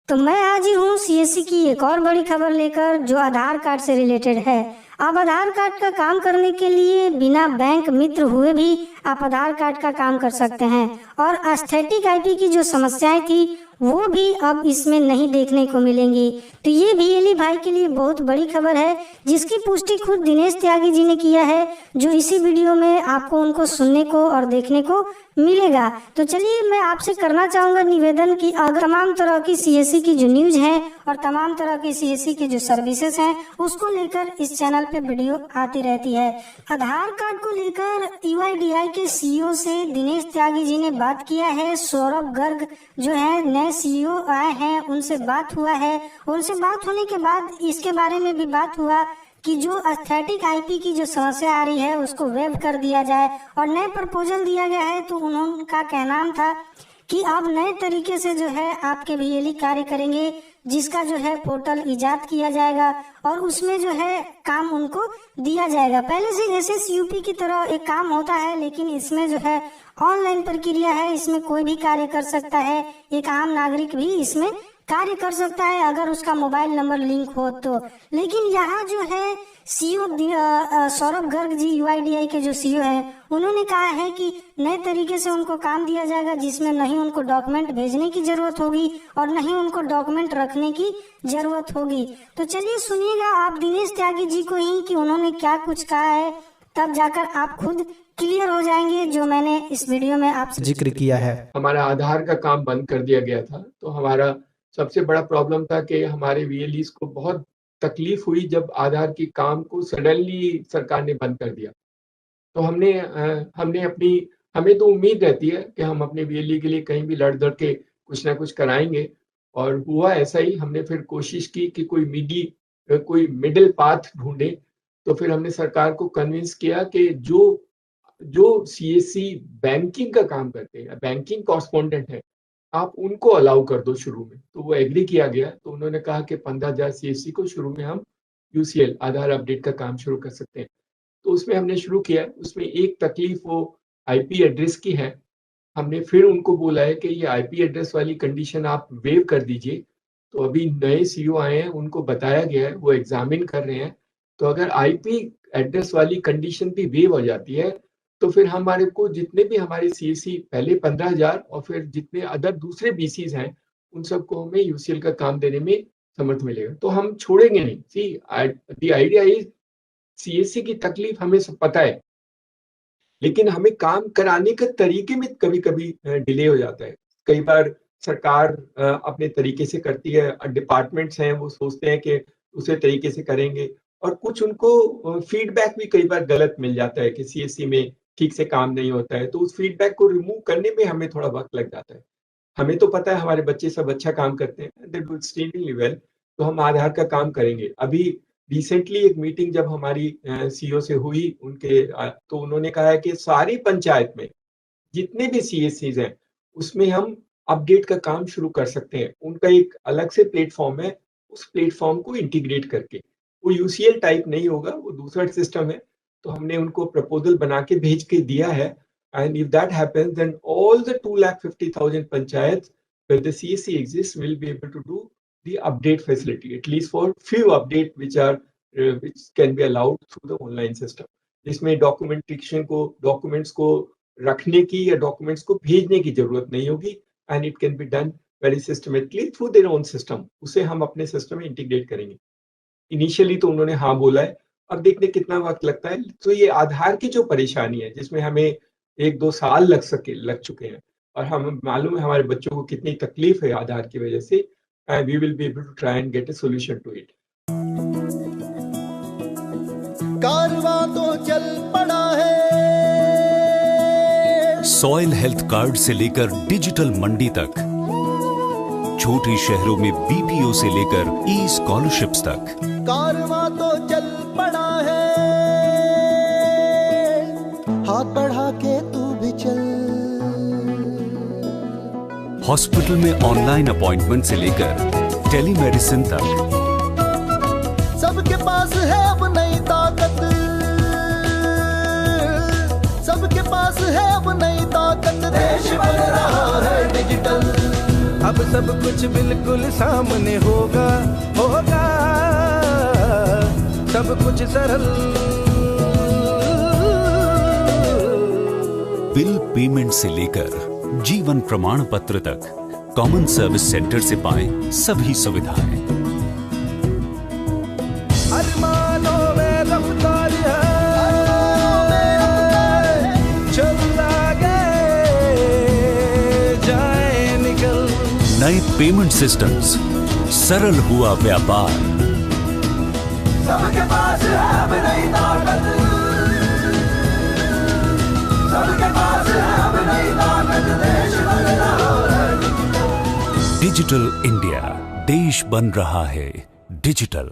तो मैं आज ही हूँ सीएससी की एक और बड़ी खबर लेकर, जो आधार कार्ड से रिलेटेड है। आप आधार कार्ड का काम करने के लिए बिना बैंक मित्र हुए भी आप आधार कार्ड का काम कर सकते हैं, और एस्थेटिक आईपी की जो समस्याएं थी वो भी अब इसमें नहीं देखने को मिलेंगी। तो ये वीएलई भाई के लिए बहुत बड़ी खबर है, जिसकी पुष्टि खुद दिनेश त्यागी जी ने किया है, जो इसी वीडियो में आपको उनको सुनने को और देखने को मिलेगा। तो चलिए मैं आपसे करना चाहूँगा निवेदन कि अगर तमाम तरह की सीएससी की जो न्यूज है और तमाम तरह की सीएससी की जो सर्विसेज हैं उसको लेकर इस चैनल पे वीडियो आती रहती है। आधार कार्ड को लेकर यूआईडीआई के सीईओ से दिनेश त्यागी जी ने बात किया है। सौरभ गर्ग जो है नए सीईओ आए हैं, उनसे बात हुआ है। उनसे बात होने के बाद इसके बारे में भी बात हुआ कि जो एस्थेटिक आईपी की जो समस्या आ रही है उसको वेब कर दिया जाए, और नए प्रपोजल दिया गया है। तो उनका कहना था कि आप नए तरीके से जो है आपके वीएलई कार्य करेंगे, जिसका जो है पोर्टल इजाद किया जाएगा और उसमें जो है काम उनको दिया जाएगा। पहले से एसएसयूपी की तरह एक काम होता है, लेकिन इसमें जो है ऑनलाइन प्रक्रिया है, इसमें कोई भी कार्य कर सकता है। एक आम नागरिक भी इसमें कार्य कर सकता है अगर उसका मोबाइल नंबर लिंक हो तो। लेकिन यहाँ जो है सीईओ सौरभ गर्ग जी यूआईडीआई के जो सीईओ हैं, उन्होंने कहा है कि नए तरीके से उनको काम दिया जाएगा, जिसमें नहीं उनको डॉक्यूमेंट भेजने की जरूरत होगी और नहीं उनको डॉक्यूमेंट रखने की जरूरत होगी। तो चलिए सुनिएगा आप दिनेश त्यागी जी को ही कि उन्होंने क्या कुछ कहा है, तब जाकर आप खुद क्लियर हो जाएंगे जो मैंने इस वीडियो में आपसे जिक्र किया है। हमारा आधार का काम बंद कर दिया गया था, तो हमारा सबसे बड़ा प्रॉब्लम था कि हमारे वीएलईस को बहुत तकलीफ हुई जब आधार की काम को सडनली सरकार ने बंद कर दिया। तो हमें तो उम्मीद रहती है कि हम अपने वीएलई के लिए कहीं भी लड़ दड़ के कुछ ना कुछ कराएंगे, और हुआ ऐसा ही। हमने फिर कोशिश की कि कोई मिडिल पाथ ढूंढे। तो फिर हमने सरकार को कन्विंस किया कि जो सीएससी बैंकिंग का काम करते हैं, बैंकिंग कॉरेस्पोंडेंट है, आप उनको अलाउ कर दो शुरू में। तो वो एग्री किया गया। तो उन्होंने कहा कि 15,000 सीएससी को शुरू में हम यूसीएल आधार अपडेट का काम शुरू कर सकते हैं। तो उसमें हमने शुरू किया। उसमें एक तकलीफ वो आईपी एड्रेस की है। हमने फिर उनको बोला है कि ये आईपी एड्रेस वाली कंडीशन आप वेव कर दीजिए। तो अभी नए सीईओ आए हैं, उनको बताया गया है, वो एग्जामिन कर रहे हैं। तो अगर आईपी एड्रेस वाली कंडीशन भी वेव हो जाती है तो फिर हमारे को जितने भी हमारे सीएससी पहले 15,000 और फिर जितने अदर दूसरे बीसीज हैं उन सबको हमें यूसीएल का काम देने में समर्थ मिलेगा। तो हम छोड़ेंगे नहीं। See the idea is, CSC की तकलीफ हमें सब पता है, लेकिन हमें काम कराने के तरीके में कभी कभी डिले हो जाता है। कई बार सरकार अपने तरीके से करती है, डिपार्टमेंट्स हैं वो सोचते हैं कि उसी तरीके से करेंगे, और कुछ उनको फीडबैक भी कई बार गलत मिल जाता है कि सीएससी में ठीक से काम नहीं होता है। तो उस फीडबैक को रिमूव करने में हमें थोड़ा वक्त लग जाता है। हमें तो पता है हमारे बच्चे सब अच्छा काम करते हैं, दे डू एक्सट्रीमली वेल। तो हम आधार का काम करेंगे। अभी रिसेंटली एक मीटिंग जब हमारी सीईओ से हुई तो उन्होंने कहा है कि सारी पंचायत में जितने भी सीएससीज हैं उसमें हम अपडेट का काम शुरू कर सकते हैं। उनका एक अलग से प्लेटफॉर्म है, उस प्लेटफॉर्म को इंटीग्रेट करके। वो यूसीएल टाइप नहीं होगा, वो दूसरा सिस्टम है। तो हमने उनको प्रपोजल बना के भेज के दिया है, and if that happens then all the 250,000 panchayats where the CSC exists will be able to do the update facility, at least for few update which can be allowed through the online system, जिसमें documents को रखने की या documents को भेजने की जरूरत नहीं होगी, and it can be done very systematically through their own system. उसे हम अपने सिस्टम में इंटीग्रेट करेंगे। इनिशियली तो उन्होंने हाँ बोला है, अब देखने कितना वक्त लगता है। तो ये आधार की जो परेशानी है, जिसमें हमें 1-2 साल लग चुके हैं, और हम मालूम है हमारे बच्चों को कितनी तकलीफ है आधार की वजह से, and we will be able to try and get a solution to it. कारवां तो चल पड़ा है। सॉइल हेल्थ कार्ड से लेकर डिजिटल मंडी तक, छोटे शहरों में बीपीओ से लेकर ई स्कॉलरशिप्स तक, कारवां तो चल पड़ा है। हाथ बढ़ा के तू भी चल। हॉस्पिटल में ऑनलाइन अपॉइंटमेंट से लेकर टेलीमेडिसिन तक, सबके पास है अब नई ताकत, सबके पास है अब नई ताकत। देश बन रहा है डिजिटल, अब सब कुछ बिल्कुल सामने होगा, होगा सब कुछ सरल। बिल पेमेंट से लेकर जीवन प्रमाण पत्र तक कॉमन सर्विस सेंटर से पाएं सभी सुविधाएं। अरमानों में रफ्तार है, चल आगे जाए निकल। नए पेमेंट सिस्टम्स, सरल हुआ व्यापार। सबके पास है अब नई ताकत, सबके पास है अब नई ताकत, देश बन रहा है। डिजिटल इंडिया, देश बन रहा है डिजिटल।